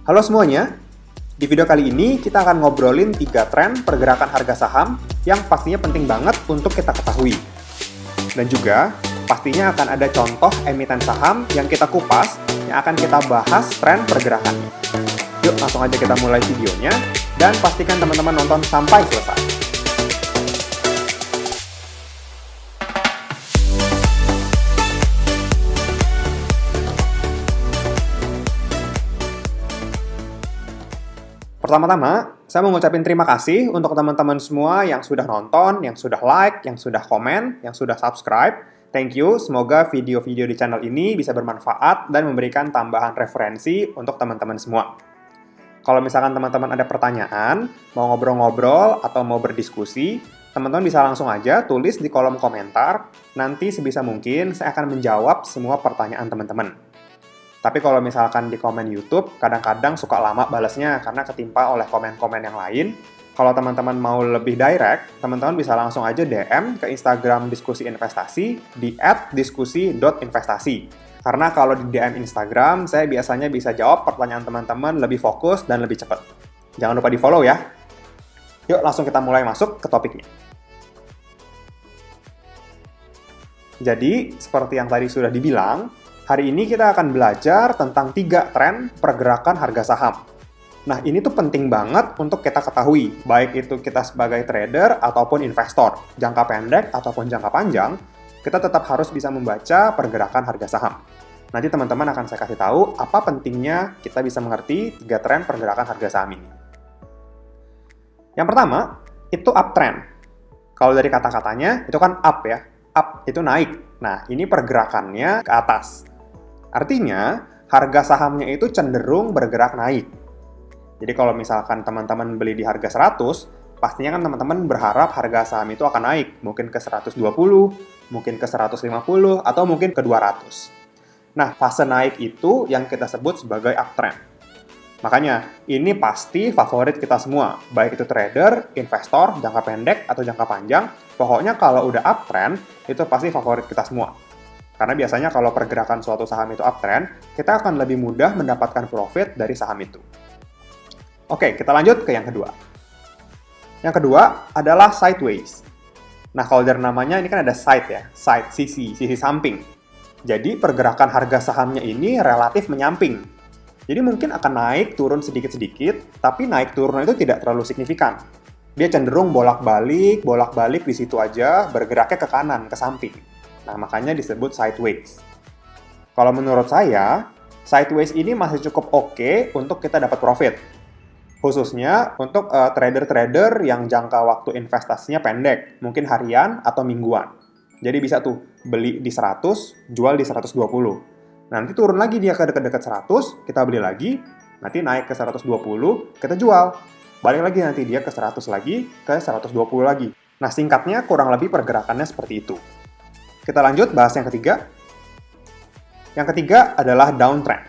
Halo semuanya, di video kali ini kita akan ngobrolin 3 tren pergerakan harga saham yang pastinya penting banget untuk kita ketahui. Dan juga, pastinya akan ada contoh emiten saham yang kita kupas yang akan kita bahas tren pergerakannya. Yuk langsung aja kita mulai videonya, dan pastikan teman-teman nonton sampai selesai. Pertama-tama, saya mau ngucapin terima kasih untuk teman-teman semua yang sudah nonton, yang sudah like, yang sudah komen, yang sudah subscribe. Thank you, semoga video-video di channel ini bisa bermanfaat dan memberikan tambahan referensi untuk teman-teman semua. Kalau misalkan teman-teman ada pertanyaan, mau ngobrol-ngobrol, atau mau berdiskusi, teman-teman bisa langsung aja tulis di kolom komentar. Nanti sebisa mungkin saya akan menjawab semua pertanyaan teman-teman. Tapi kalau misalkan di komen YouTube, kadang-kadang suka lama balasnya karena ketimpa oleh komen-komen yang lain. Kalau teman-teman mau lebih direct, teman-teman bisa langsung aja DM ke Instagram Diskusi Investasi di @diskusi.investasi. Karena kalau di DM Instagram, saya biasanya bisa jawab pertanyaan teman-teman lebih fokus dan lebih cepat. Jangan lupa di-follow ya. Yuk langsung kita mulai masuk ke topiknya. Jadi, seperti yang tadi sudah dibilang, hari ini kita akan belajar tentang 3 tren pergerakan harga saham. Nah, ini tuh penting banget untuk kita ketahui, baik itu kita sebagai trader ataupun investor, jangka pendek ataupun jangka panjang, kita tetap harus bisa membaca pergerakan harga saham. Nanti teman-teman akan saya kasih tahu apa pentingnya kita bisa mengerti 3 tren pergerakan harga saham ini. Yang pertama, itu uptrend. Kalau dari kata-katanya, itu kan up ya. Up itu naik. Nah, ini pergerakannya ke atas. Artinya, harga sahamnya itu cenderung bergerak naik. Jadi kalau misalkan teman-teman beli di harga 100, pastinya kan teman-teman berharap harga saham itu akan naik. Mungkin ke 120, mungkin ke 150, atau mungkin ke 200. Nah, fase naik itu yang kita sebut sebagai uptrend. Makanya, ini pasti favorit kita semua. Baik itu trader, investor, jangka pendek, atau jangka panjang. Pokoknya kalau udah uptrend, itu pasti favorit kita semua. Karena biasanya kalau pergerakan suatu saham itu uptrend, kita akan lebih mudah mendapatkan profit dari saham itu. Oke, kita lanjut ke yang kedua. Yang kedua adalah sideways. Nah, kalau dari namanya ini kan ada side ya, side, sisi samping. Jadi pergerakan harga sahamnya ini relatif menyamping. Jadi mungkin akan naik turun sedikit-sedikit, tapi naik turun itu tidak terlalu signifikan. Dia cenderung bolak-balik di situ aja, bergeraknya ke kanan, ke samping. Nah, makanya disebut sideways. Kalau menurut saya, sideways ini masih cukup oke untuk kita dapat profit. Khususnya untuk trader-trader yang jangka waktu investasinya pendek, mungkin harian atau mingguan. Jadi bisa tuh beli di 100, jual di 120. Nanti turun lagi dia ke dekat-dekat 100, kita beli lagi, nanti naik ke 120, kita jual. Balik lagi nanti dia ke 100 lagi, ke 120 lagi. Nah, singkatnya kurang lebih pergerakannya seperti itu. Kita lanjut bahas yang ketiga. Yang ketiga adalah downtrend.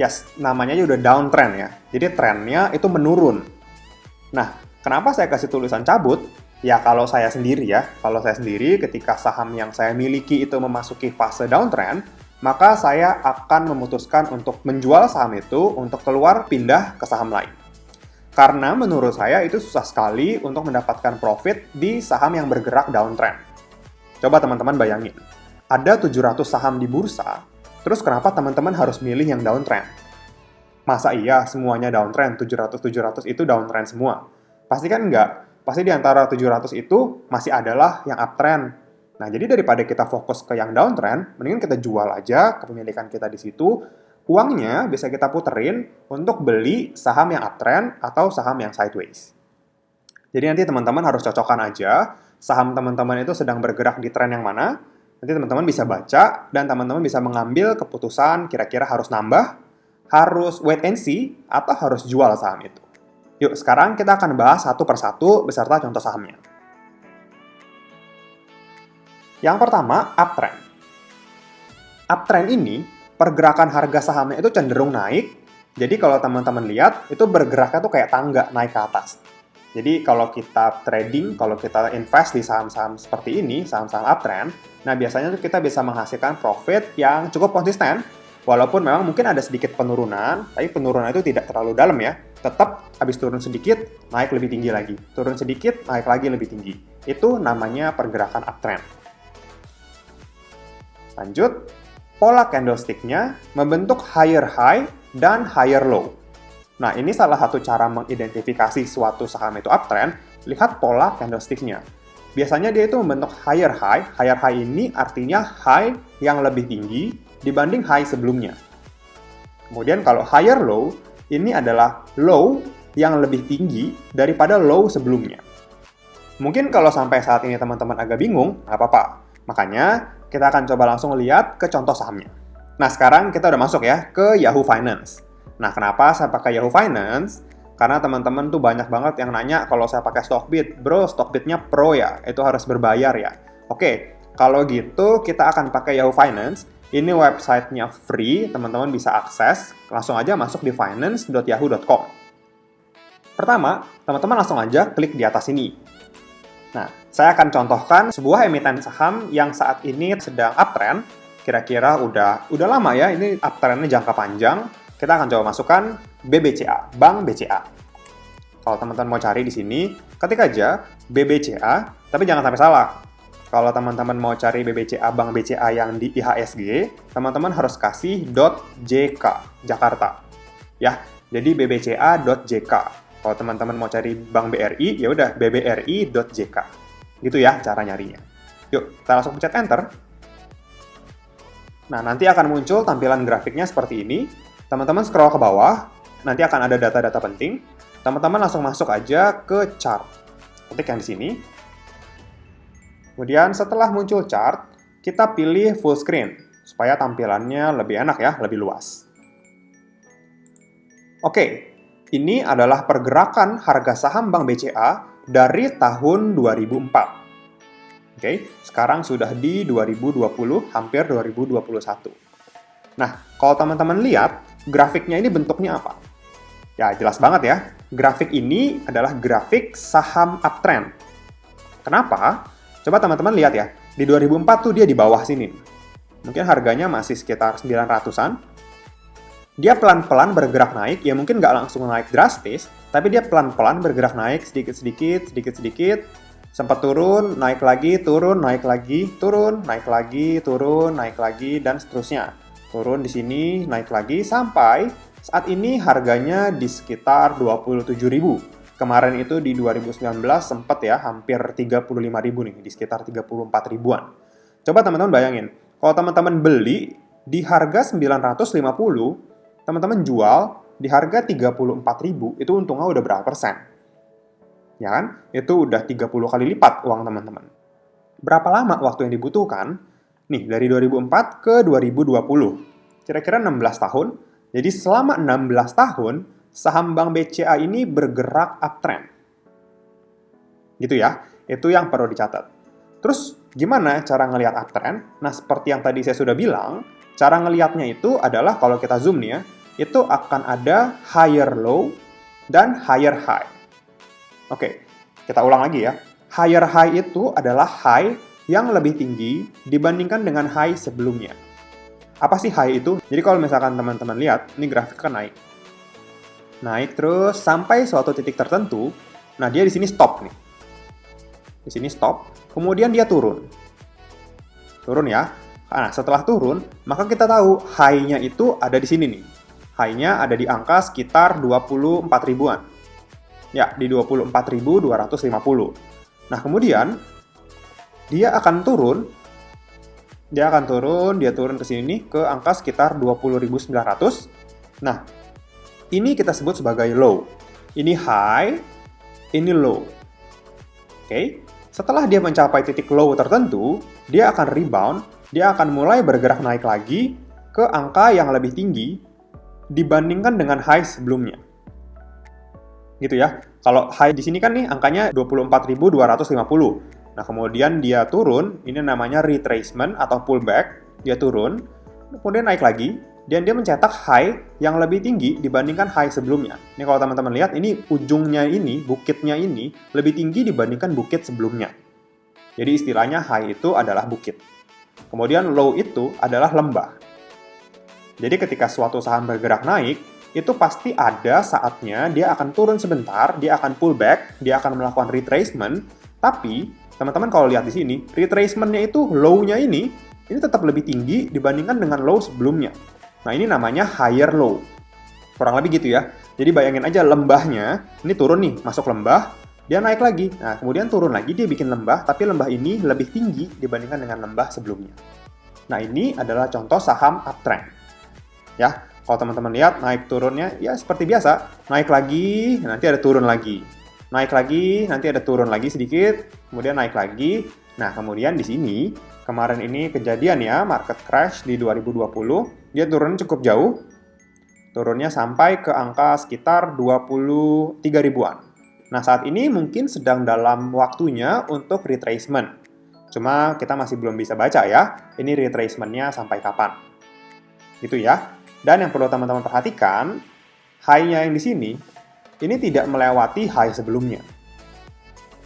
Yes, namanya juga udah downtrend ya. Jadi trennya itu menurun. Nah, kenapa saya kasih tulisan cabut? Ya kalau saya sendiri ketika saham yang saya miliki itu memasuki fase downtrend, maka saya akan memutuskan untuk menjual saham itu untuk keluar pindah ke saham lain. Karena menurut saya itu susah sekali untuk mendapatkan profit di saham yang bergerak downtrend. Coba teman-teman bayangin, ada 700 saham di bursa, terus kenapa teman-teman harus milih yang downtrend? Masa iya semuanya downtrend, 700 itu downtrend semua? Pasti kan enggak. Pasti di antara 700 itu masih adalah yang uptrend. Nah, jadi daripada kita fokus ke yang downtrend, mendingan kita jual aja kepemilikan kita di situ, uangnya bisa kita puterin untuk beli saham yang uptrend atau saham yang sideways. Jadi nanti teman-teman harus cocokkan aja saham teman-teman itu sedang bergerak di tren yang mana. Nanti teman-teman bisa baca dan teman-teman bisa mengambil keputusan kira-kira harus nambah, harus wait and see, atau harus jual saham itu. Yuk, sekarang kita akan bahas satu persatu beserta contoh sahamnya. Yang pertama, uptrend. Uptrend ini, pergerakan harga sahamnya itu cenderung naik. Jadi kalau teman-teman lihat, itu bergeraknya tuh kayak tangga naik ke atas. Jadi kalau kita trading, kalau kita invest di saham-saham seperti ini, saham-saham uptrend, nah biasanya kita bisa menghasilkan profit yang cukup konsisten Walaupun memang mungkin ada sedikit penurunan, tapi penurunan itu tidak terlalu dalam ya. Tetap habis turun sedikit, naik lebih tinggi lagi. Turun sedikit, naik lagi lebih tinggi. Itu namanya pergerakan uptrend. Lanjut, pola candlestick-nya membentuk higher high dan higher low. Nah, ini salah satu cara mengidentifikasi suatu saham itu uptrend, lihat pola candlestick-nya. Biasanya dia itu membentuk higher high. Higher high ini artinya high yang lebih tinggi dibanding high sebelumnya. Kemudian kalau higher low, ini adalah low yang lebih tinggi daripada low sebelumnya. Mungkin kalau sampai saat ini teman-teman agak bingung, nggak apa-apa. Makanya kita akan coba langsung lihat ke contoh sahamnya. Nah, sekarang kita udah masuk ya ke Yahoo Finance. Nah, kenapa saya pakai Yahoo Finance? Karena teman-teman tuh banyak banget yang nanya kalau saya pakai Stockbit. Bro, Stockbit-nya pro ya? Itu harus berbayar ya? Oke, kalau gitu kita akan pakai Yahoo Finance. Ini website-nya free, teman-teman bisa akses. Langsung aja masuk di finance.yahoo.com. Pertama, teman-teman langsung aja klik di atas ini. Nah, saya akan contohkan sebuah emiten saham yang saat ini sedang uptrend. Kira-kira udah lama ya, ini uptrend-nya jangka panjang. Kita akan coba masukkan BBCA, Bank BCA. Kalau teman-teman mau cari di sini, ketik aja BBCA, tapi jangan sampai salah. Kalau teman-teman mau cari BBCA, Bank BCA yang di IHSG, teman-teman harus kasih .jk, Jakarta. Ya, jadi bbca.jk. Kalau teman-teman mau cari Bank BRI, ya udah bbri.jk. Gitu ya cara nyarinya. Yuk, kita langsung pencet enter. Nah, nanti akan muncul tampilan grafiknya seperti ini. Teman-teman scroll ke bawah, nanti akan ada data-data penting. Teman-teman langsung masuk aja ke chart. Ketik yang di sini. Kemudian setelah muncul chart, kita pilih full screen, supaya tampilannya lebih enak ya, lebih luas. Oke, ini adalah pergerakan harga saham Bank BCA dari tahun 2004. Oke, sekarang sudah di 2020, hampir 2021. Nah, kalau teman-teman lihat, grafiknya ini bentuknya apa? Ya, jelas banget ya. Grafik ini adalah grafik saham uptrend. Kenapa? Coba teman-teman lihat ya. Di 2004 tuh dia di bawah sini. Mungkin harganya masih sekitar 900-an. Dia pelan-pelan bergerak naik, ya mungkin nggak langsung naik drastis, tapi dia pelan-pelan bergerak naik sedikit-sedikit, sedikit-sedikit, sempat turun, naik lagi, turun, naik lagi, turun, naik lagi, turun, naik lagi, dan seterusnya. Turun di sini, naik lagi, sampai saat ini harganya di sekitar 27.000. Kemarin itu di 2019 sempat ya, hampir 35.000 nih, di sekitar 34 ribuan. Coba teman-teman bayangin, kalau teman-teman beli di harga 950, teman-teman jual di harga 34.000, itu untungnya udah berapa persen? Ya kan? Itu udah 30 kali lipat uang teman-teman. Berapa lama waktu yang dibutuhkan? Nih, dari 2004 ke 2020. Kira-kira 16 tahun. Jadi selama 16 tahun, saham Bank BCA ini bergerak uptrend. Gitu ya. Itu yang perlu dicatat. Terus, gimana cara ngelihat uptrend? Nah, seperti yang tadi saya sudah bilang, cara ngelihatnya itu adalah kalau kita zoom nih ya, itu akan ada higher low dan higher high. Oke, kita ulang lagi ya. Higher high itu adalah high yang lebih tinggi dibandingkan dengan high sebelumnya. Apa sih high itu? Jadi kalau misalkan teman-teman lihat, ini grafik kan naik. Naik terus sampai suatu titik tertentu. Nah, dia di sini stop nih. Di sini stop. Kemudian dia turun. Turun ya. Nah, setelah turun, maka kita tahu high-nya itu ada di sini nih. High-nya ada di angka sekitar 24 ribuan. Ya, di 24.250. Nah, kemudian dia akan turun. Dia turun ke sini ke angka sekitar 20.900. Nah, ini kita sebut sebagai low. Ini high, ini low. Oke. Setelah dia mencapai titik low tertentu, dia akan rebound, dia akan mulai bergerak naik lagi ke angka yang lebih tinggi dibandingkan dengan high sebelumnya. Gitu ya. Kalau high di sini kan nih angkanya 24.250. Nah, kemudian dia turun, ini namanya retracement atau pullback, dia turun, kemudian naik lagi, dan dia mencetak high yang lebih tinggi dibandingkan high sebelumnya. Ini kalau teman-teman lihat, ini ujungnya ini, bukitnya ini, lebih tinggi dibandingkan bukit sebelumnya. Jadi istilahnya high itu adalah bukit. Kemudian low itu adalah lembah. Jadi ketika suatu saham bergerak naik, itu pasti ada saatnya dia akan turun sebentar, dia akan pullback, dia akan melakukan retracement, tapi teman-teman kalau lihat di sini, retracement-nya itu low-nya ini tetap lebih tinggi dibandingkan dengan low sebelumnya. Nah, ini namanya higher low. Kurang lebih gitu ya. Jadi bayangin aja lembahnya, ini turun nih, masuk lembah, dia naik lagi. Nah, kemudian turun lagi, dia bikin lembah, tapi lembah ini lebih tinggi dibandingkan dengan lembah sebelumnya. Nah, ini adalah contoh saham uptrend. Ya, kalau teman-teman lihat naik turunnya, ya seperti biasa. Naik lagi, nanti ada turun lagi. Naik lagi, nanti ada turun lagi sedikit, kemudian naik lagi. Nah, kemudian di sini, kemarin ini kejadian ya, market crash di 2020, dia turun cukup jauh, turunnya sampai ke angka sekitar 23 ribuan. Nah, saat ini mungkin sedang dalam waktunya untuk retracement. Cuma kita masih belum bisa baca ya, ini retracement-nya sampai kapan. Gitu ya. Dan yang perlu teman-teman perhatikan, high-nya yang di sini, ini tidak melewati high sebelumnya.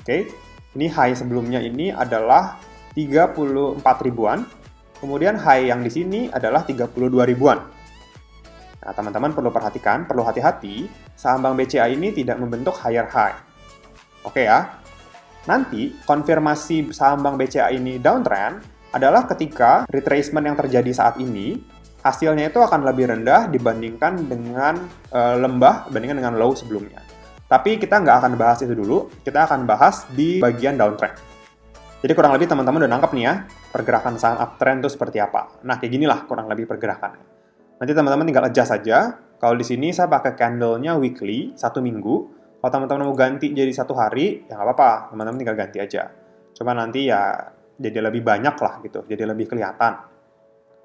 Oke, ini high sebelumnya ini adalah 34 ribuan, kemudian high yang di sini adalah 32 ribuan. Nah, teman-teman perlu perhatikan, perlu hati-hati, saham Bank BCA ini tidak membentuk higher high. Oke ya. Nanti, konfirmasi saham Bank BCA ini downtrend adalah ketika retracement yang terjadi saat ini, hasilnya itu akan lebih rendah dibandingkan dengan lembah, dibandingkan dengan low sebelumnya. Tapi kita nggak akan bahas itu dulu, kita akan bahas di bagian downtrend. Jadi kurang lebih teman-teman udah nangkep nih ya, pergerakan saham uptrend itu seperti apa. Nah, kayak ginilah kurang lebih pergerakannya. Nanti teman-teman tinggal adjust saja. Kalau di sini saya pakai candle-nya weekly, 1 minggu. Kalau teman-teman mau ganti jadi 1 hari, ya nggak apa-apa, teman-teman tinggal ganti aja. Cuma nanti ya jadi lebih banyak lah gitu, jadi lebih kelihatan.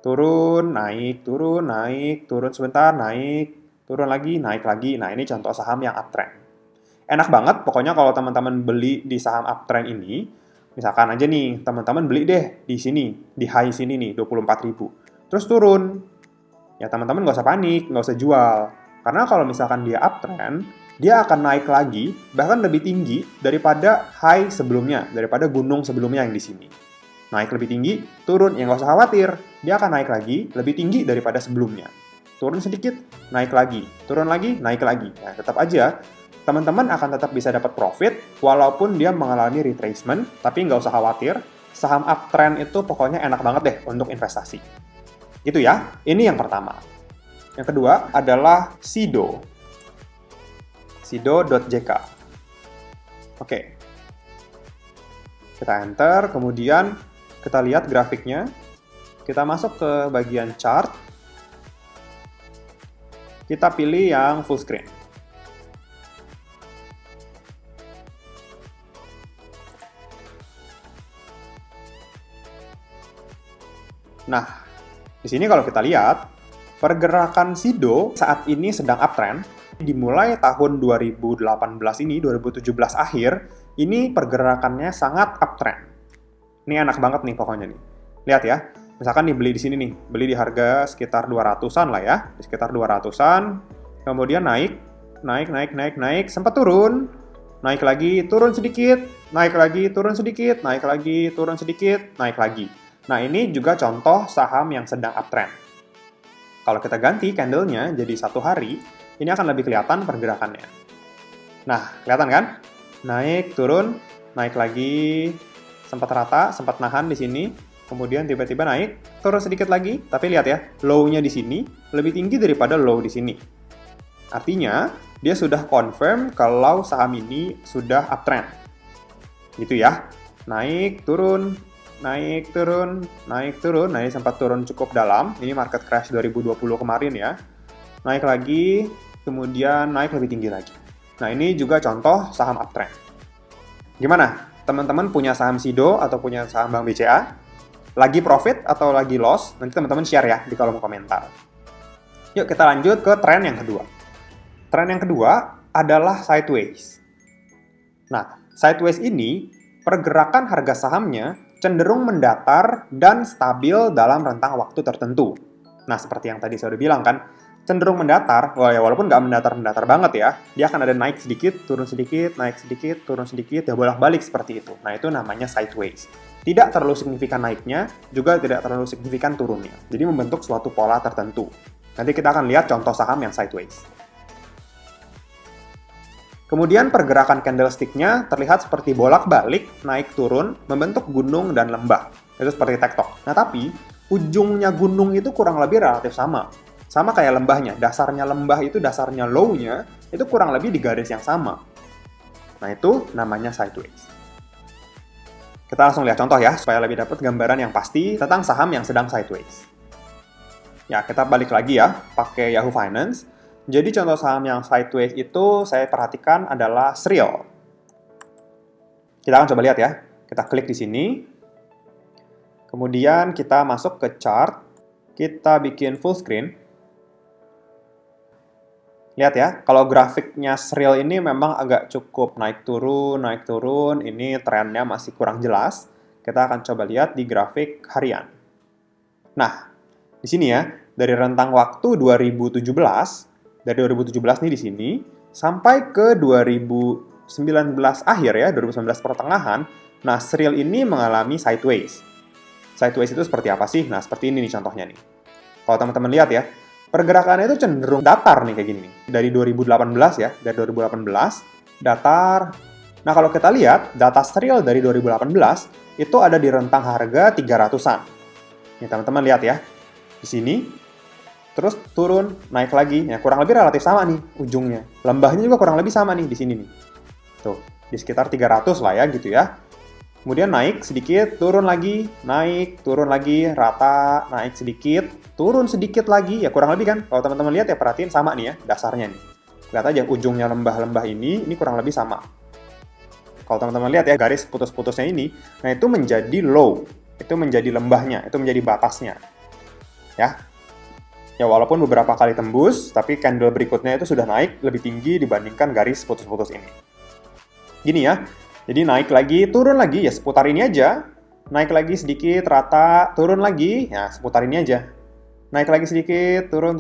Turun, naik, turun sebentar, naik, turun lagi, naik lagi. Nah, ini contoh saham yang uptrend. Enak banget, pokoknya kalau teman-teman beli di saham uptrend ini, misalkan aja nih, teman-teman beli deh di sini, di high sini nih, 24.000. Terus turun. Ya, teman-teman nggak usah panik, nggak usah jual. Karena kalau misalkan dia uptrend, dia akan naik lagi, bahkan lebih tinggi daripada high sebelumnya, daripada gunung sebelumnya yang di sini. Naik lebih tinggi, turun, ya nggak usah khawatir. Dia akan naik lagi, lebih tinggi daripada sebelumnya. Turun sedikit, naik lagi. Turun lagi, naik lagi. Nah, tetap aja, teman-teman akan tetap bisa dapat profit, walaupun dia mengalami retracement, tapi nggak usah khawatir. Saham uptrend itu pokoknya enak banget deh untuk investasi. Gitu ya, ini yang pertama. Yang kedua adalah Sido. Sido.jk. Oke. Kita enter, kemudian kita lihat grafiknya. Kita masuk ke bagian chart. Kita pilih yang full screen. Nah, di sini kalau kita lihat, pergerakan Sido saat ini sedang uptrend. Dimulai tahun 2018 ini, 2017 akhir, ini pergerakannya sangat uptrend. Ini enak banget nih pokoknya nih. Lihat ya, misalkan nih beli di sini nih, beli di harga sekitar 200-an lah ya, di sekitar 200-an, kemudian naik, sempat turun, naik lagi, turun sedikit, naik lagi, turun sedikit, naik lagi, turun sedikit, naik lagi. Nah, ini juga contoh saham yang sedang uptrend. Kalau kita ganti candle-nya jadi 1 hari, ini akan lebih kelihatan pergerakannya. Nah, kelihatan kan? Naik, turun, naik lagi, sempat rata, sempat nahan di sini, kemudian tiba-tiba naik, turun sedikit lagi, tapi lihat ya, low-nya di sini lebih tinggi daripada low di sini. Artinya, dia sudah confirm kalau saham ini sudah uptrend. Gitu ya. Naik, turun, naik, turun, naik, turun. Nah, ini sempat turun cukup dalam. Ini market crash 2020 kemarin ya. Naik lagi, kemudian naik lebih tinggi lagi. Nah, ini juga contoh saham uptrend. Gimana? Teman-teman punya saham Sido atau punya saham Bank BCA? Lagi profit atau lagi loss? Nanti teman-teman share ya di kolom komentar. Yuk, kita lanjut ke tren yang kedua. Tren yang kedua adalah sideways. Nah, sideways ini pergerakan harga sahamnya cenderung mendatar dan stabil dalam rentang waktu tertentu. Nah, seperti yang tadi saya udah bilang kan, cenderung mendatar, wah ya walaupun nggak mendatar-mendatar banget ya, dia akan ada naik sedikit, naik sedikit, turun sedikit, ya bolak-balik seperti itu. Nah, itu namanya sideways. Tidak terlalu signifikan naiknya, juga tidak terlalu signifikan turunnya. Jadi membentuk suatu pola tertentu. Nanti kita akan lihat contoh saham yang sideways. Kemudian pergerakan candlestick-nya terlihat seperti bolak-balik, naik turun, membentuk gunung dan lembah. Itu seperti tektok. Nah, tapi ujungnya gunung itu kurang lebih relatif sama. Sama kayak lembahnya, dasarnya lembah itu, dasarnya low-nya, itu kurang lebih di garis yang sama. Nah, itu namanya sideways. Kita langsung lihat contoh ya, supaya lebih dapat gambaran yang pasti tentang saham yang sedang sideways. Ya, kita balik lagi ya, pakai Yahoo Finance. Jadi contoh saham yang sideways itu saya perhatikan adalah Sriel. Kita akan coba lihat ya. Kita klik di sini. Kemudian kita masuk ke chart. Kita bikin full screen. Lihat ya, kalau grafiknya Sriel ini memang agak cukup naik turun. Ini trennya masih kurang jelas. Kita akan coba lihat di grafik harian. Nah, di sini ya, dari rentang waktu 2017, dari 2017 nih di sini, sampai ke 2019 akhir ya, 2019 pertengahan, nah Sriel ini mengalami sideways. Sideways itu seperti apa sih? Nah, seperti ini nih contohnya nih. Kalau teman-teman lihat ya, pergerakannya itu cenderung datar nih kayak gini nih. Dari 2018 ya, dari 2018, datar. Nah, kalau kita lihat, data Sriel dari 2018, itu ada di rentang harga 300-an. Nih, teman-teman lihat ya. Di sini, terus turun, naik lagi. Ya, kurang lebih relatif sama nih ujungnya. Lembahnya juga kurang lebih sama nih di sini nih. Tuh, di sekitar 300 lah ya gitu ya. Kemudian naik sedikit, turun lagi, naik, turun lagi, rata, naik sedikit, turun sedikit lagi. Ya kurang lebih kan, kalau teman-teman lihat ya perhatiin sama nih ya, dasarnya nih. Lihat aja ujungnya lembah-lembah ini kurang lebih sama. Kalau teman-teman lihat ya, garis putus-putusnya ini, nah itu menjadi low. Itu menjadi lembahnya, itu menjadi batasnya. Ya, ya walaupun beberapa kali tembus, tapi candle berikutnya itu sudah naik lebih tinggi dibandingkan garis putus-putus ini. Gini ya, jadi naik lagi, turun lagi, ya seputar ini aja. Naik lagi sedikit, rata, turun lagi, ya seputar ini aja. Naik lagi sedikit, turun,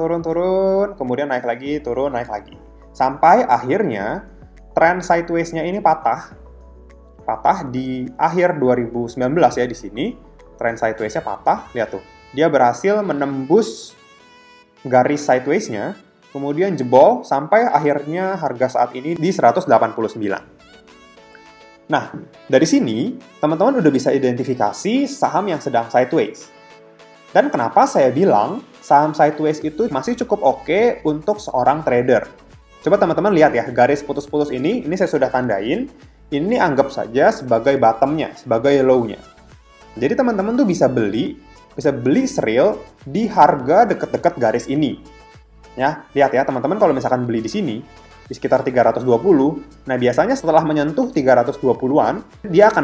kemudian naik lagi, turun, naik lagi. Sampai akhirnya, tren sideways-nya ini patah. Patah di akhir 2019 ya di sini. Tren sideways-nya patah, lihat tuh. Dia berhasil menembus garis sideways-nya, kemudian jebol sampai akhirnya harga saat ini di 189. Nah, dari sini, teman-teman udah bisa identifikasi saham yang sedang sideways. Dan kenapa saya bilang saham sideways itu masih cukup oke untuk seorang trader. Coba teman-teman lihat ya, garis putus-putus ini saya sudah tandain. Ini anggap saja sebagai bottom-nya, sebagai low-nya. Jadi teman-teman tuh bisa beli Sriel di harga deket-deket garis ini. Ya, lihat ya teman-teman kalau misalkan beli di sini, di sekitar 320. Nah, biasanya setelah menyentuh 320-an, dia akan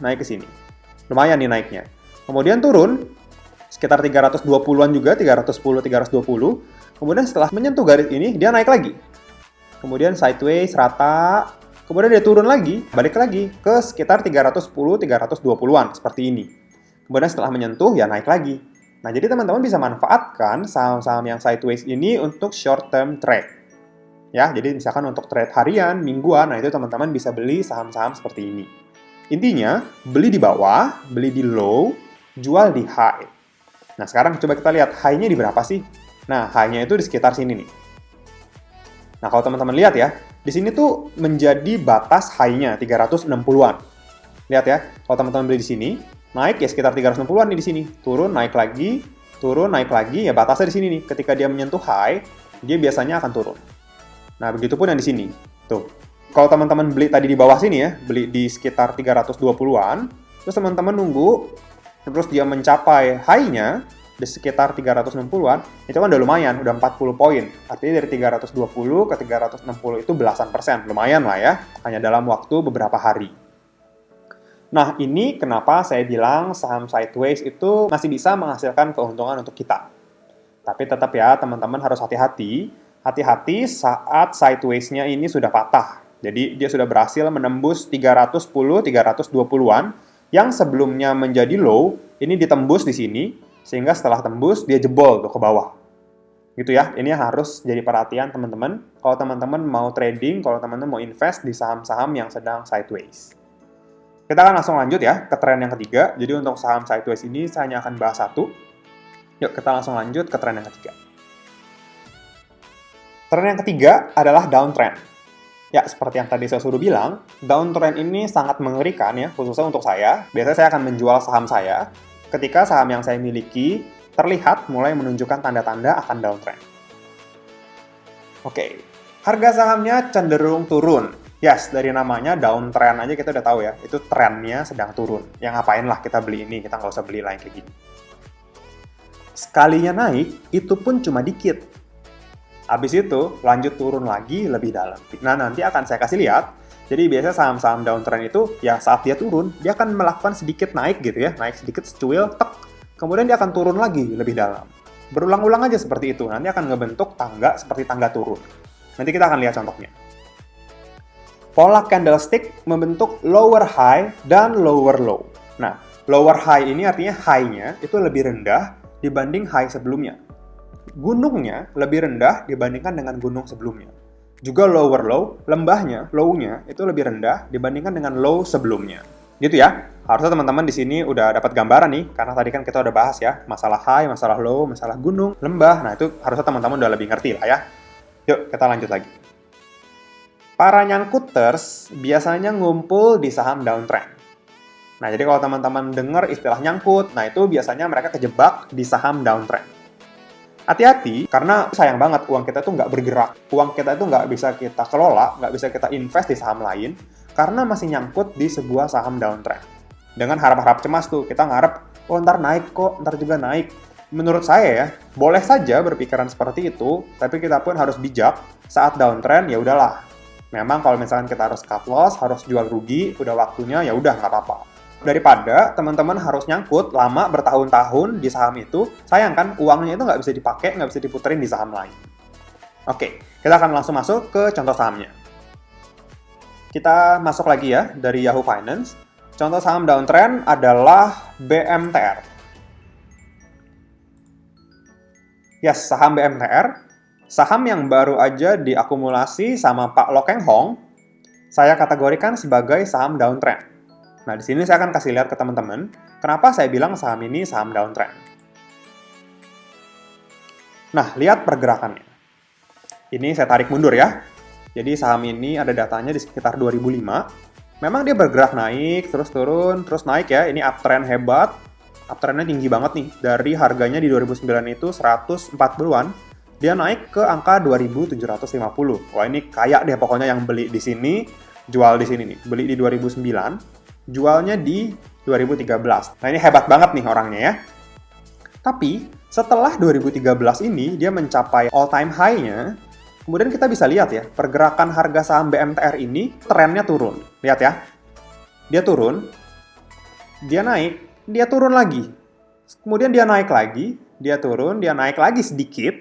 naik ke sini. Lumayan nih naiknya. Kemudian turun, sekitar 320-an juga, 310, 320. Kemudian setelah menyentuh garis ini, dia naik lagi. Kemudian sideways, rata. Kemudian dia turun lagi, balik lagi ke sekitar 310, 320-an, seperti ini. Kemudian setelah menyentuh, ya naik lagi. Nah, jadi teman-teman bisa manfaatkan saham-saham yang sideways ini untuk short-term trade. Ya, jadi misalkan untuk trade harian, mingguan, nah itu teman-teman bisa beli saham-saham seperti ini. Intinya, beli di bawah, beli di low, jual di high. Nah, sekarang coba kita lihat high-nya di berapa sih? Nah, high-nya itu di sekitar sini nih. Nah, kalau teman-teman lihat ya, di sini tuh menjadi batas high-nya 360-an. Lihat ya, kalau teman-teman beli di sini, naik ya sekitar 360-an nih di sini. Turun, naik lagi, ya batasnya di sini nih. Ketika dia menyentuh high, dia biasanya akan turun. Nah, begitupun yang di sini. Tuh. Kalau teman-teman beli tadi di bawah sini ya, beli di sekitar 320-an, terus teman-teman nunggu, terus dia mencapai high-nya di sekitar 360-an, itu kan udah lumayan, udah 40 poin. Artinya dari 320 ke 360 itu belasan persen. Lumayan lah ya, hanya dalam waktu beberapa hari. Nah, ini kenapa saya bilang saham sideways itu masih bisa menghasilkan keuntungan untuk kita. Tapi tetap ya, teman-teman harus hati-hati. Hati-hati saat sideways-nya ini sudah patah. Jadi dia sudah berhasil menembus 310, 320-an yang sebelumnya menjadi low, ini ditembus di sini, sehingga setelah tembus dia jebol tuh ke bawah. Gitu ya, ini harus jadi perhatian teman-teman. Kalau teman-teman mau trading, kalau teman-teman mau invest di saham-saham yang sedang sideways. Kita akan langsung lanjut ya ke tren yang ketiga. Jadi untuk saham sideways ini saya hanya akan bahas satu. Yuk kita langsung lanjut ke tren yang ketiga. Tren yang ketiga adalah downtrend. Ya, seperti yang tadi saya suruh bilang, downtrend ini sangat mengerikan ya, khususnya untuk saya. Biasanya saya akan menjual saham saya ketika saham yang saya miliki terlihat mulai menunjukkan tanda-tanda akan downtrend. Oke, harga sahamnya cenderung turun. Yes, dari namanya downtrend aja kita udah tahu ya, itu trennya sedang turun. Yang ngapain lah kita beli ini, kita nggak usah beli lain kayak gini. Sekalinya naik, itu pun cuma dikit. Habis itu, lanjut turun lagi lebih dalam. Nah, nanti akan saya kasih lihat. Jadi biasanya saham-saham downtrend itu, ya saat dia turun, dia akan melakukan sedikit naik gitu ya, naik sedikit secuil, tek, kemudian dia akan turun lagi lebih dalam. Berulang-ulang aja seperti itu, nanti akan ngebentuk tangga seperti tangga turun. Nanti kita akan lihat contohnya. Pola candlestick membentuk lower high dan lower low. Nah, lower high ini artinya high-nya itu lebih rendah dibanding high sebelumnya. Gunungnya lebih rendah dibandingkan dengan gunung sebelumnya. Juga lower low, lembahnya, low-nya itu lebih rendah dibandingkan dengan low sebelumnya. Gitu ya. Harusnya teman-teman di sini udah dapat gambaran nih, karena tadi kan kita udah bahas ya, masalah high, masalah low, masalah gunung, lembah. Nah, itu harusnya teman-teman udah lebih ngerti lah ya. Yuk, kita lanjut lagi. Para nyangkuters biasanya ngumpul di saham downtrend. Nah, jadi kalau teman-teman dengar istilah nyangkut, nah itu biasanya mereka kejebak di saham downtrend. Hati-hati, karena sayang banget uang kita tuh nggak bergerak. Uang kita itu nggak bisa kita kelola, nggak bisa kita invest di saham lain, karena masih nyangkut di sebuah saham downtrend. Dengan harap-harap cemas tuh, kita ngarep, oh ntar naik kok, ntar juga naik. Menurut saya ya, boleh saja berpikiran seperti itu, tapi kita pun harus bijak. Saat downtrend, ya udahlah. Memang kalau misalkan kita harus cut loss, harus jual rugi, udah waktunya, ya udah nggak apa-apa. Daripada teman-teman harus nyangkut lama bertahun-tahun di saham itu, sayang kan uangnya itu nggak bisa dipakai, nggak bisa diputerin di saham lain. Oke, kita akan langsung masuk ke contoh sahamnya. Kita masuk lagi ya dari Yahoo Finance. Contoh saham downtrend adalah BMTR. Yes, saham BMTR. Saham yang baru aja diakumulasi sama Pak Lo Keng Hong, saya kategorikan sebagai saham downtrend. Nah, di sini saya akan kasih lihat ke teman-teman, kenapa saya bilang saham ini saham downtrend. Nah, lihat pergerakannya. Ini saya tarik mundur ya. Jadi saham ini ada datanya di sekitar 2005. Memang dia bergerak naik, terus turun, terus naik ya. Ini uptrend hebat. Uptrendnya tinggi banget nih. Dari harganya di 2009 itu 140-an, dia naik ke angka 2.750. Wah, ini kayak deh pokoknya yang beli di sini, jual di sini nih. Beli di 2009. Jualnya di 2013. Nah, ini hebat banget nih orangnya ya. Tapi, setelah 2013 ini, dia mencapai all-time high-nya, kemudian kita bisa lihat ya, pergerakan harga saham BMTR ini, trennya turun. Lihat ya. Dia turun, dia naik, dia turun lagi. Kemudian dia naik lagi, dia turun, dia naik lagi sedikit,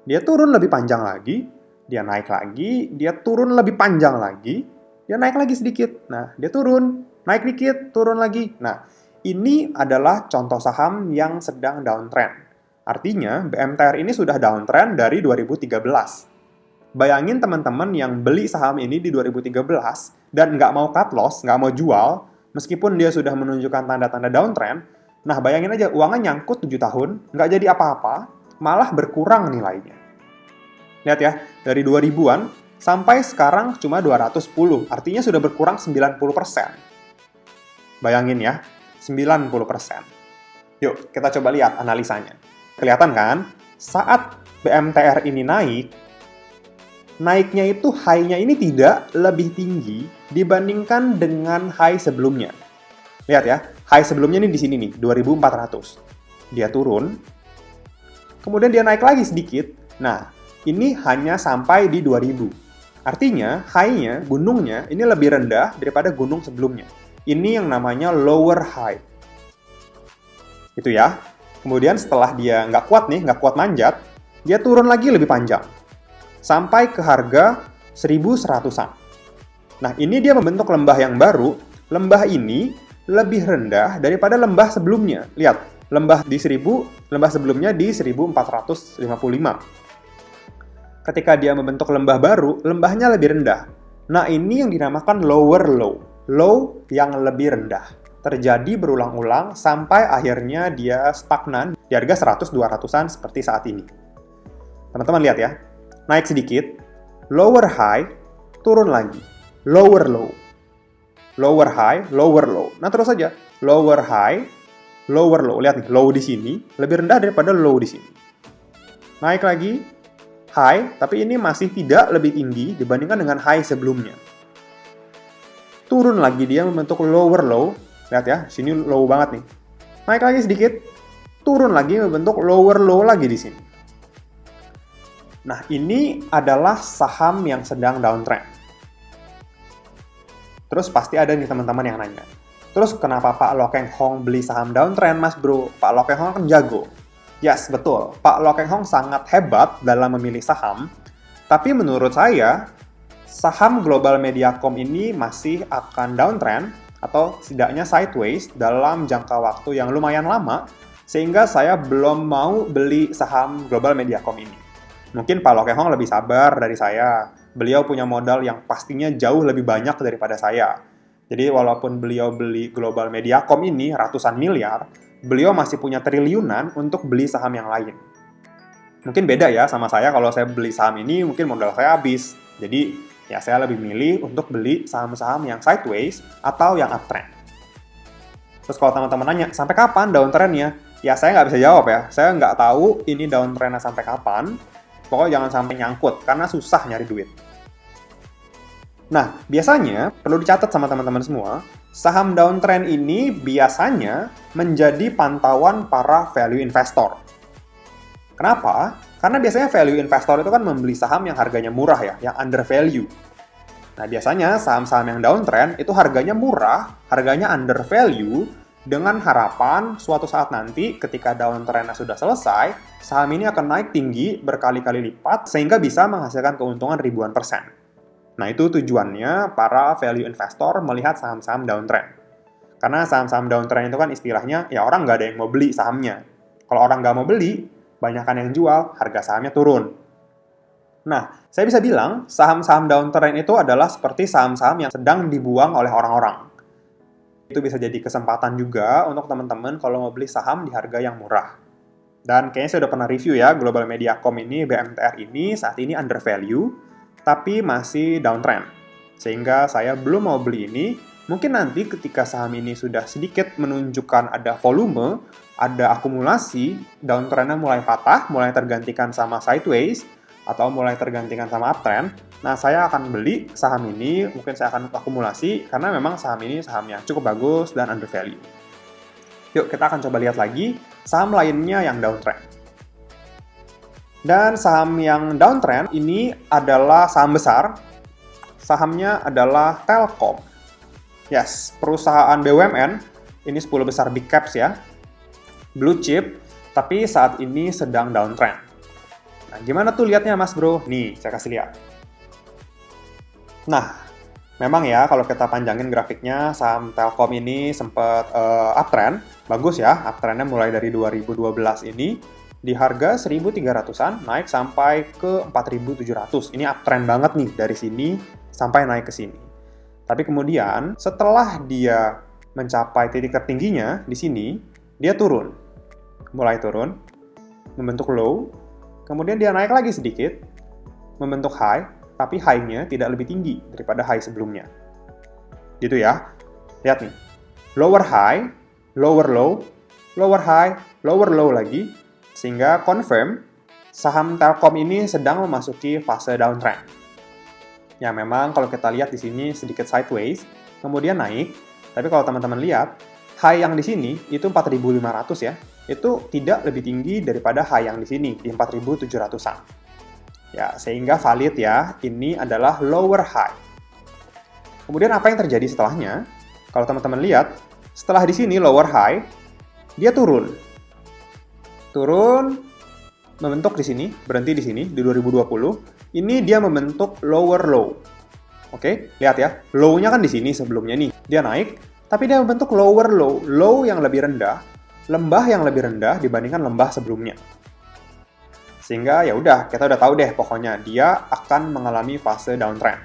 dia turun lebih panjang lagi, dia naik lagi, dia turun lebih panjang lagi, dia naik lagi sedikit. Nah, dia turun. Naik dikit, turun lagi. Nah, ini adalah contoh saham yang sedang downtrend. Artinya, BMTR ini sudah downtrend dari 2013. Bayangin teman-teman yang beli saham ini di 2013 dan nggak mau cut loss, nggak mau jual, meskipun dia sudah menunjukkan tanda-tanda downtrend, nah bayangin aja uangnya nyangkut 7 tahun, nggak jadi apa-apa, malah berkurang nilainya. Lihat ya, dari 2000-an sampai sekarang cuma 210, artinya sudah berkurang 90%. Bayangin ya, 90%. Yuk, kita coba lihat analisanya. Kelihatan kan? Saat BMTR ini naik, naiknya itu high-nya ini tidak lebih tinggi dibandingkan dengan high sebelumnya. Lihat ya, high sebelumnya ini di sini nih, 2400. Dia turun, kemudian dia naik lagi sedikit. Nah, ini hanya sampai di 2000. Artinya, high-nya, gunungnya, ini lebih rendah daripada gunung sebelumnya. Ini yang namanya lower high. Itu ya. Kemudian setelah dia nggak kuat nih, nggak kuat manjat, dia turun lagi lebih panjang. Sampai ke harga 1100-an. Nah, ini dia membentuk lembah yang baru. Lembah ini lebih rendah daripada lembah sebelumnya. Lihat, lembah di 1000, lembah sebelumnya di 1455. ketika dia membentuk lembah baru, lembahnya lebih rendah. Nah, ini yang dinamakan lower low. Low yang lebih rendah. Terjadi berulang-ulang sampai akhirnya dia stagnan di harga 100-200-an seperti saat ini. Teman-teman lihat ya, naik sedikit, lower high, turun lagi, lower low. Lower high, lower low. Nah, terus saja, lower high, lower low. Lihat nih, low di sini lebih rendah daripada low di sini. Naik lagi, high, tapi ini masih tidak lebih tinggi dibandingkan dengan high sebelumnya. Turun lagi dia membentuk lower low. Lihat ya, sini low banget nih. Naik lagi sedikit, turun lagi membentuk lower low lagi di sini. Nah, ini adalah saham yang sedang downtrend. Terus pasti ada nih teman-teman yang nanya, terus kenapa Pak Lo Keng Hong beli saham downtrend, Mas Bro? Pak Lo Keng Hong kan jago. Yes, betul. Pak Lo Keng Hong sangat hebat dalam memilih saham. Tapi menurut saya, saham Global Mediacom ini masih akan downtrend atau setidaknya sideways dalam jangka waktu yang lumayan lama, sehingga saya belum mau beli saham Global Mediacom ini. Mungkin Pak Lo Keng Hong lebih sabar dari saya. Beliau punya modal yang pastinya jauh lebih banyak daripada saya. Jadi walaupun beliau beli Global Mediacom ini ratusan miliar, beliau masih punya triliunan untuk beli saham yang lain. Mungkin beda ya sama saya, kalau saya beli saham ini mungkin modal saya habis. Jadi ya saya lebih milih untuk beli saham-saham yang sideways atau yang uptrend. Terus kalau teman-teman nanya, sampai kapan downtrendnya? Ya saya nggak bisa jawab ya. Saya nggak tahu ini downtrendnya sampai kapan. Pokoknya jangan sampai nyangkut, karena susah nyari duit. Nah, biasanya, perlu dicatat sama teman-teman semua, saham downtrend ini biasanya menjadi pantauan para value investor. Kenapa? Karena biasanya value investor itu kan membeli saham yang harganya murah ya, yang under value. Nah, biasanya saham-saham yang downtrend itu harganya murah, harganya under value, dengan harapan suatu saat nanti ketika downtrend-nya sudah selesai, saham ini akan naik tinggi berkali-kali lipat sehingga bisa menghasilkan keuntungan ribuan persen. Nah, itu tujuannya para value investor melihat saham-saham downtrend. Karena saham-saham downtrend itu kan istilahnya, ya orang nggak ada yang mau beli sahamnya. Kalau orang nggak mau beli, banyakkan yang jual, harga sahamnya turun. Nah, saya bisa bilang, saham-saham downtrend itu adalah seperti saham-saham yang sedang dibuang oleh orang-orang. Itu bisa jadi kesempatan juga untuk teman-teman kalau mau beli saham di harga yang murah. Dan kayaknya saya udah pernah review ya, Global Mediacom ini, BMTR ini saat ini under value, tapi masih downtrend. Sehingga saya belum mau beli ini. Mungkin nanti ketika saham ini sudah sedikit menunjukkan ada volume, ada akumulasi, downtrend-nya mulai patah, mulai tergantikan sama sideways, atau mulai tergantikan sama uptrend, nah saya akan beli saham ini, mungkin saya akan akumulasi, karena memang saham ini saham yang cukup bagus dan under value. Yuk, kita akan coba lihat lagi saham lainnya yang downtrend. Dan saham yang downtrend ini adalah saham besar, sahamnya adalah Telkom. Yes, perusahaan BUMN, ini 10 besar big caps ya, blue chip, tapi saat ini sedang downtrend. Nah, gimana tuh lihatnya Mas Bro? Nih, saya kasih lihat. Nah, memang ya kalau kita panjangin grafiknya, saham Telkom ini sempat uptrend. Bagus ya, uptrendnya mulai dari 2012 ini. Di harga 1.300-an, naik sampai ke 4.700. Ini uptrend banget nih, dari sini sampai naik ke sini. Tapi kemudian, setelah dia mencapai titik tertingginya di sini, dia turun. Mulai turun, membentuk low, kemudian dia naik lagi sedikit, membentuk high, tapi high-nya tidak lebih tinggi daripada high sebelumnya. Gitu ya. Lihat nih. Lower high, lower low, lower high, lower low lagi, sehingga confirm saham Telkom ini sedang memasuki fase downtrend. Ya memang kalau kita lihat di sini sedikit sideways, kemudian naik, tapi kalau teman-teman lihat, high yang di sini itu 4.500 ya. Itu tidak lebih tinggi daripada high yang di sini, di 4.700-an. Ya, sehingga valid ya, ini adalah lower high. Kemudian apa yang terjadi setelahnya? Kalau teman-teman lihat, setelah di sini lower high, dia turun. Turun, membentuk di sini, berhenti di sini, di 2020. Ini dia membentuk lower low. Oke, lihat ya, low-nya kan di sini sebelumnya nih. Dia naik, tapi dia membentuk lower low, low yang lebih rendah, lembah yang lebih rendah dibandingkan lembah sebelumnya. Sehingga ya udah, kita udah tahu deh pokoknya dia akan mengalami fase downtrend.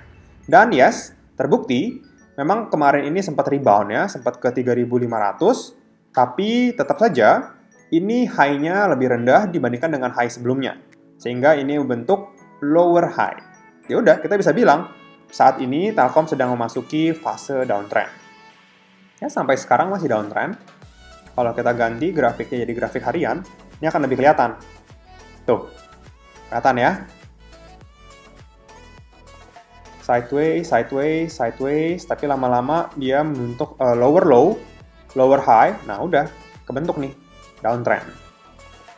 Dan yes, terbukti memang kemarin ini sempat rebound ya, sempat ke 3.500, tapi tetap saja ini high-nya lebih rendah dibandingkan dengan high sebelumnya. Sehingga ini membentuk lower high. Ya udah, kita bisa bilang saat ini Telkom sedang memasuki fase downtrend. Ya, sampai sekarang masih downtrend. Kalau kita ganti grafiknya jadi grafik harian, ini akan lebih kelihatan. Tuh, kelihatan ya? Sideways, sideways, sideways, tapi lama-lama dia membentuk lower low, lower high. Nah, udah kebentuk nih, downtrend.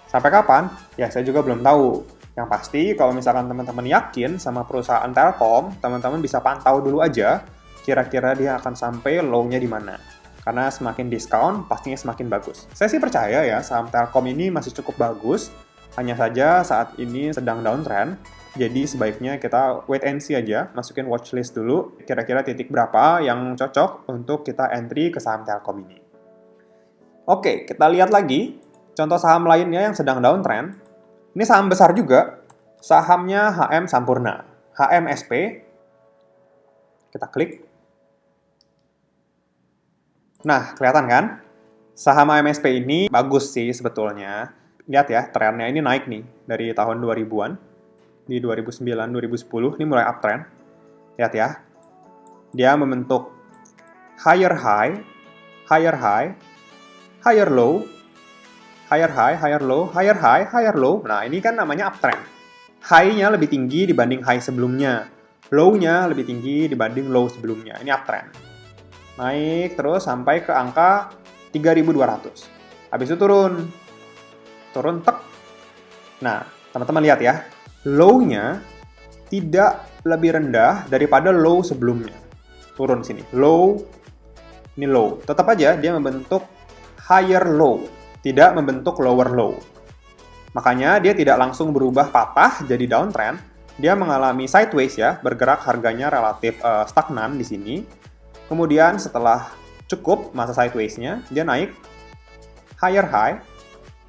Sampai kapan? Ya, saya juga belum tahu. Yang pasti, kalau misalkan teman-teman yakin sama perusahaan Telkom, teman-teman bisa pantau dulu aja, kira-kira dia akan sampai low-nya di mana. Karena semakin diskon, pastinya semakin bagus. Saya sih percaya ya, saham Telkom ini masih cukup bagus. Hanya saja saat ini sedang downtrend, jadi sebaiknya kita wait and see aja, masukin watchlist dulu, kira-kira titik berapa yang cocok untuk kita entry ke saham Telkom ini. Oke, kita lihat lagi contoh saham lainnya yang sedang downtrend. Ini saham besar juga, sahamnya HM Sampurna, HMSP. Kita klik. Nah, kelihatan kan? Saham HMSP ini bagus sih sebetulnya. Lihat ya, trennya ini naik nih dari tahun 2000-an. Di 2009-2010, ini mulai uptrend. Lihat ya. Dia membentuk higher high, higher high, higher low, higher high, higher low, higher high, higher low. Nah, ini kan namanya uptrend. High-nya lebih tinggi dibanding high sebelumnya. Low-nya lebih tinggi dibanding low sebelumnya. Ini uptrend. Naik terus sampai ke angka 3.200. Habis itu turun. Turun, tek. Nah, teman-teman lihat ya. Low-nya tidak lebih rendah daripada low sebelumnya. Turun sini. Low, ini low. Tetap aja dia membentuk higher low. Tidak membentuk lower low. Makanya dia tidak langsung berubah patah jadi downtrend. Dia mengalami sideways ya, bergerak harganya relatif stagnan di sini. Kemudian setelah cukup masa sideways-nya, dia naik higher high,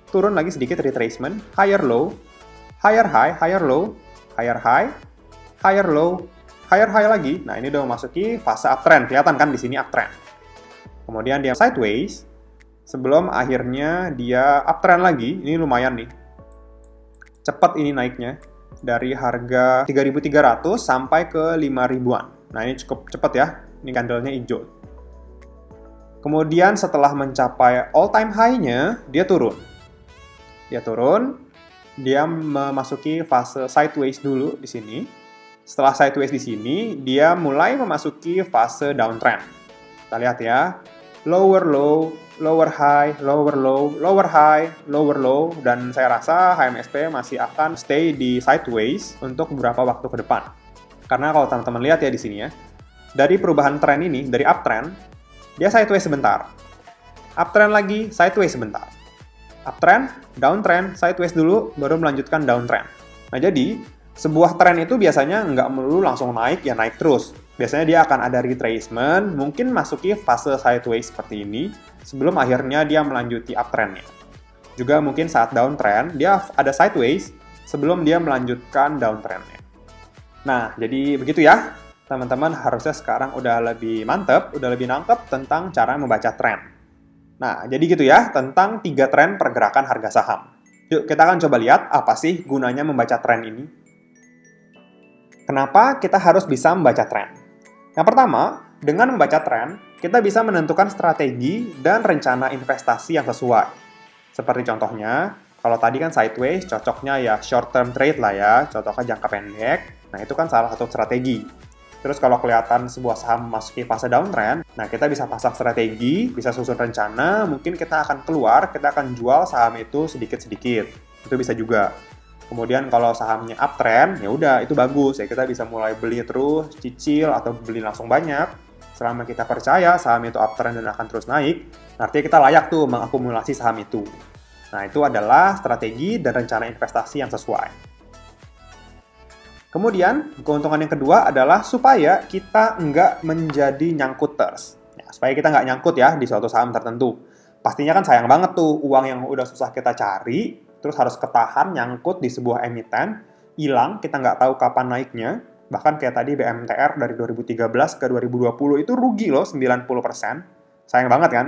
turun lagi sedikit retracement, higher low, higher high, higher low, higher high, higher low, higher high lagi. Nah, ini udah memasuki fase uptrend. Kelihatan kan di sini uptrend. Kemudian dia sideways, sebelum akhirnya dia uptrend lagi. Ini lumayan nih. Cepat ini naiknya. Dari harga 3.300 sampai ke 5.000-an. Nah, ini cukup cepat ya. Ini candlenya hijau. Kemudian setelah mencapai all time high-nya, dia turun. Dia turun, dia memasuki fase sideways dulu di sini. Setelah sideways di sini, dia mulai memasuki fase downtrend. Kita lihat ya, lower low, lower high, lower low, lower high, lower low, dan saya rasa HMSP masih akan stay di sideways untuk beberapa waktu ke depan. Karena kalau teman-teman lihat ya di sini ya, dari perubahan tren ini, dari uptrend, dia sideways sebentar. Uptrend lagi, sideways sebentar. Uptrend, downtrend, sideways dulu, baru melanjutkan downtrend. Nah, jadi, sebuah tren itu biasanya nggak melulu langsung naik, ya naik terus. Biasanya dia akan ada retracement, mungkin masuki fase sideways seperti ini, sebelum akhirnya dia melanjuti uptrendnya. Juga mungkin saat downtrend, dia ada sideways, sebelum dia melanjutkan downtrendnya. Nah, jadi begitu ya. Teman-teman harusnya sekarang udah lebih mantep, udah lebih nangkep tentang cara membaca tren. Nah, jadi gitu ya, tentang 3 tren pergerakan harga saham. Yuk, kita akan coba lihat apa sih gunanya membaca tren ini. Kenapa kita harus bisa membaca tren? Yang pertama, dengan membaca tren, kita bisa menentukan strategi dan rencana investasi yang sesuai. Seperti contohnya, kalau tadi kan sideways, cocoknya ya short term trade lah ya, cocoknya jangka pendek. Nah, itu kan salah satu strategi. Terus kalau kelihatan sebuah saham memasuki fase downtrend, nah kita bisa pasang strategi, bisa susun rencana, mungkin kita akan keluar, kita akan jual saham itu sedikit-sedikit. Itu bisa juga. Kemudian kalau sahamnya uptrend, ya udah itu bagus ya, kita bisa mulai beli terus, cicil atau beli langsung banyak. Selama kita percaya saham itu uptrend dan akan terus naik, artinya kita layak tuh mengakumulasi saham itu. Nah, itu adalah strategi dan rencana investasi yang sesuai. Kemudian, keuntungan yang kedua adalah supaya kita nggak menjadi nyangkuters. Ya, supaya kita nggak nyangkut ya di suatu saham tertentu. Pastinya kan sayang banget tuh uang yang udah susah kita cari, terus harus ketahan, nyangkut di sebuah emiten, hilang, kita nggak tahu kapan naiknya, bahkan kayak tadi BMTR dari 2013 ke 2020 itu rugi loh 90%. Sayang banget kan?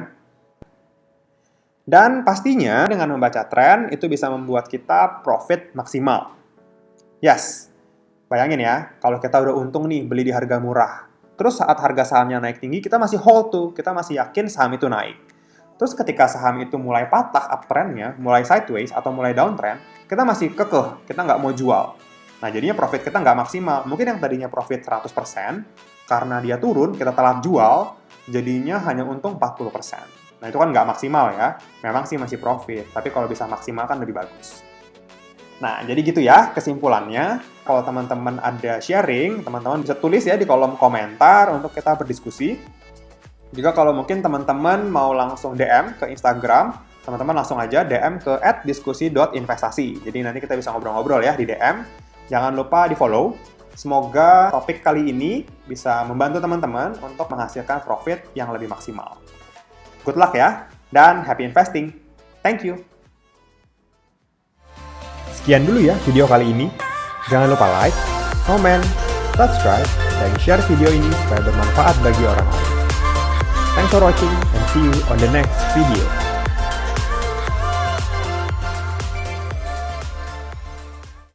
Dan pastinya dengan membaca tren itu bisa membuat kita profit maksimal. Yes, bayangin ya, kalau kita udah untung nih beli di harga murah. Terus saat harga sahamnya naik tinggi, kita masih hold tuh, kita masih yakin saham itu naik. Terus ketika saham itu mulai patah uptrendnya, mulai sideways atau mulai downtrend, kita masih kekeh, kita nggak mau jual. Nah, jadinya profit kita nggak maksimal. Mungkin yang tadinya profit 100%, karena dia turun, kita telat jual, jadinya hanya untung 40%. Nah, itu kan nggak maksimal ya. Memang sih masih profit, tapi kalau bisa maksimal kan lebih bagus. Nah, jadi gitu ya kesimpulannya. Kalau teman-teman ada sharing, teman-teman bisa tulis ya di kolom komentar untuk kita berdiskusi. Juga kalau mungkin teman-teman mau langsung DM ke Instagram, teman-teman langsung aja DM ke @diskusi.investasi. Jadi nanti kita bisa ngobrol-ngobrol ya di DM. Jangan lupa di-follow. Semoga topik kali ini bisa membantu teman-teman untuk menghasilkan profit yang lebih maksimal. Good luck ya, dan happy investing. Thank you. Sekian dulu ya video kali ini. Jangan lupa like, comment, subscribe, dan share video ini supaya bermanfaat bagi orang lain. Thanks for watching and see you on the next video.